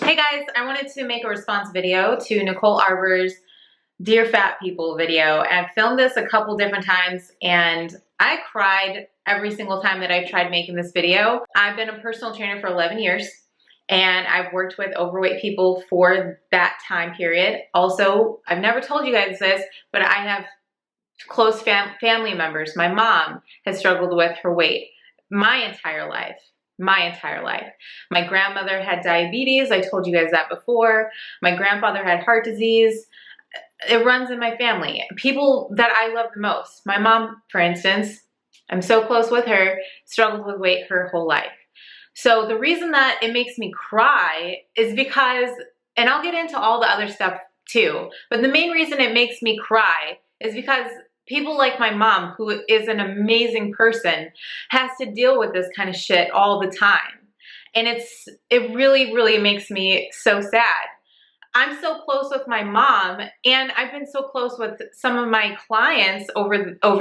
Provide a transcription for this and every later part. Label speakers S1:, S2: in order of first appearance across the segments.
S1: Hey guys, I wanted to make a response video to Nicole Arbour's Dear Fat People video. And I've filmed this a couple different times and I cried every single time that I tried making this video. I've been a personal trainer for 11 years and I've worked with overweight people for that time period. Also, I've never told you guys this, but I have close family members. My mom has struggled with her weight my entire life. My grandmother had diabetes. I told you guys that before. My grandfather had heart disease. It runs in my family. People that I love the most. My mom, for instance, I'm so close with her, struggled with weight her whole life. So the reason that it makes me cry is because, and I'll get into all the other stuff too, but the main reason it makes me cry is because people like my mom, who is an amazing person, has to deal with this kind of shit all the time. And it really, really makes me so sad. I'm so close with my mom, and I've been so close with some of my clients over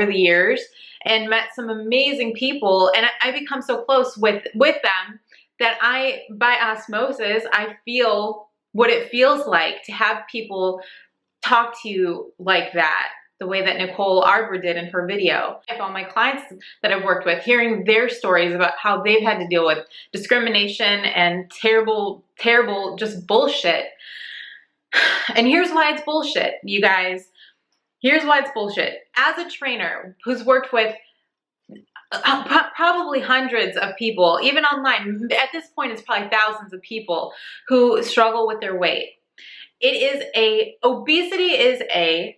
S1: the years and met some amazing people, and I become so close with them that by osmosis, I feel what it feels like to have people talk to you like that, the way that Nicole Arbour did in her video. All my clients that I've worked with, hearing their stories about how they've had to deal with discrimination and terrible, terrible, just bullshit. And here's why it's bullshit, you guys. Here's why it's bullshit. As a trainer who's worked with probably hundreds of people, even online, at this point it's probably thousands of people who struggle with their weight. Obesity is a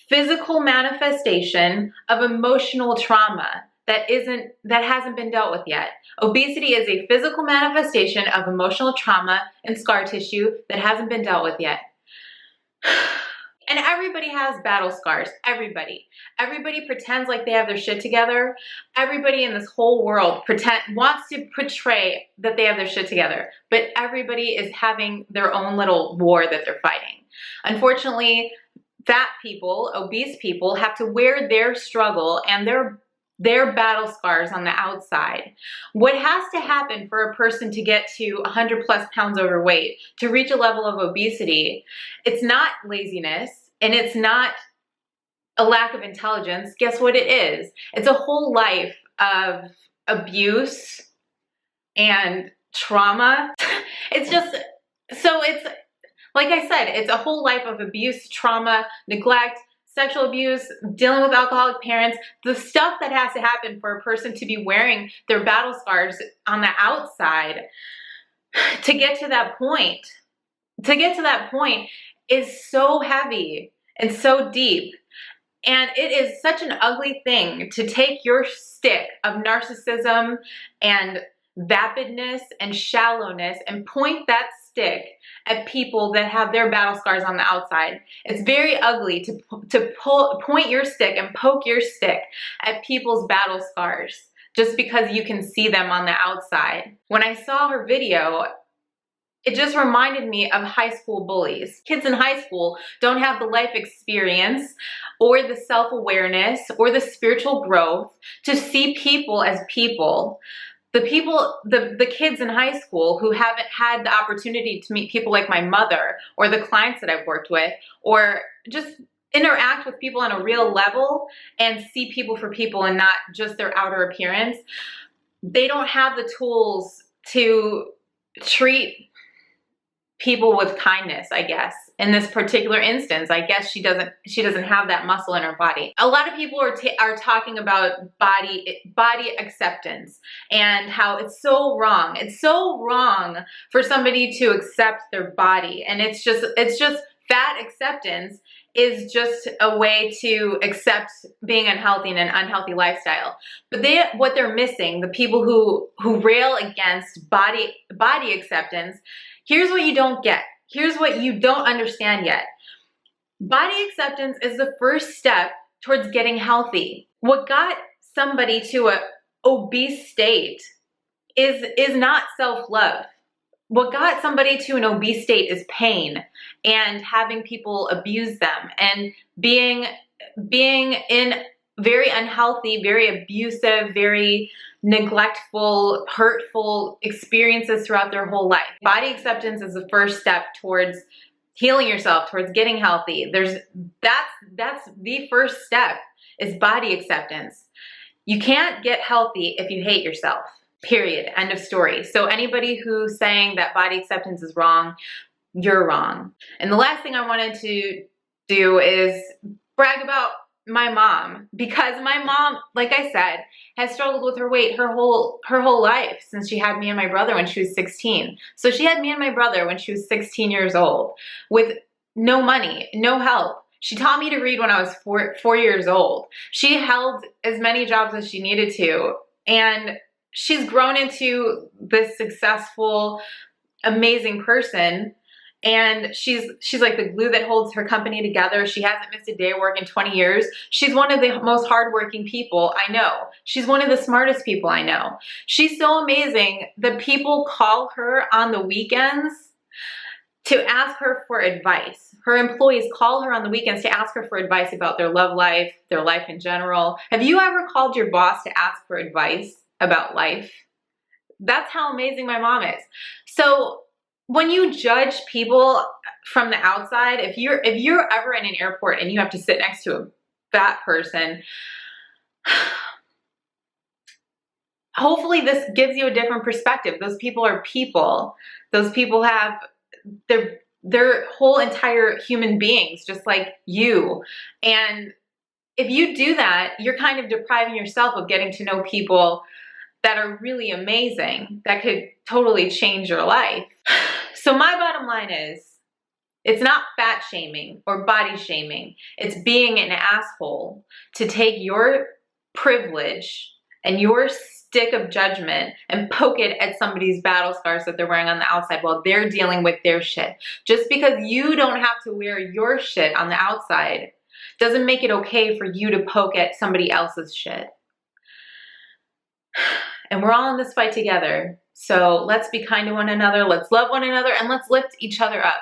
S1: physical manifestation of emotional trauma that hasn't been dealt with yet. Obesity is a physical manifestation of emotional trauma and scar tissue that hasn't been dealt with yet. And everybody has battle scars. Everybody pretends like they have their shit together. Everybody in this whole world wants to portray that they have their shit together, but everybody is having their own little war that they're fighting. Unfortunately, fat people, obese people, have to wear their struggle and their battle scars on the outside. What has to happen for a person to get to 100+ pounds overweight, to reach a level of obesity, it's not laziness and it's not a lack of intelligence. Guess what it is? It's a whole life of abuse and trauma. Like I said, it's a whole life of abuse, trauma, neglect, sexual abuse, dealing with alcoholic parents, the stuff that has to happen for a person to be wearing their battle scars on the outside to get to that point. To get to that point is so heavy and so deep. And it is such an ugly thing to take your stick of narcissism and vapidness and shallowness and point that stick at people that have their battle scars on the outside. It's very ugly to point your stick and poke your stick at people's battle scars just because you can see them on the outside. When I saw her video, it just reminded me of high school bullies. Kids in high school don't have the life experience or the self-awareness or the spiritual growth to see people as people. The kids in high school who haven't had the opportunity to meet people like my mother or the clients that I've worked with, or just interact with people on a real level and see people for people and not just their outer appearance, they don't have the tools to treat people with kindness, I guess. In this particular instance, I guess she doesn't have that muscle in her body. A lot of people are talking about body acceptance and how it's so wrong. It's so wrong for somebody to accept their body, and it's just fat acceptance is just a way to accept being unhealthy and an unhealthy lifestyle. But what they're missing, the people who rail against body acceptance, here's what you don't get. Here's what you don't understand yet. Body acceptance is the first step towards getting healthy. What got somebody to an obese state is not self-love. What got somebody to an obese state is pain and having people abuse them and being in very unhealthy, very abusive, very neglectful, hurtful experiences throughout their whole life. Body acceptance is the first step towards healing yourself, towards getting healthy. That's the first step, is body acceptance. You can't get healthy if you hate yourself. Period. End of story. So anybody who's saying that body acceptance is wrong, you're wrong. And the last thing I wanted to do is brag about my mom, because my mom, like I said, has struggled with her weight her whole life since she had me and my brother when she was 16. So she had me and my brother when she was 16 years old with no money, no help. She taught me to read when I was four years old. She held as many jobs as she needed to, and she's grown into this successful, amazing person. And she's like the glue that holds her company together. She hasn't missed a day of work in 20 years. She's one of the most hardworking people I know. She's one of the smartest people I know. She's so amazing that people call her on the weekends to ask her for advice. Her employees call her on the weekends to ask her for advice about their love life, their life in general. Have you ever called your boss to ask for advice about life? That's how amazing my mom is. So when you judge people from the outside, if you're ever in an airport and you have to sit next to a fat person, hopefully this gives you a different perspective. Those people are people. Those people have their whole entire human beings, just like you. And if you do that, you're kind of depriving yourself of getting to know people that are really amazing, that could totally change your life. So my bottom line is, it's not fat shaming or body shaming. It's being an asshole to take your privilege and your stick of judgment and poke it at somebody's battle scars that they're wearing on the outside while they're dealing with their shit. Just because you don't have to wear your shit on the outside doesn't make it okay for you to poke at somebody else's shit. And we're all in this fight together. So let's be kind to one another, let's love one another, and let's lift each other up.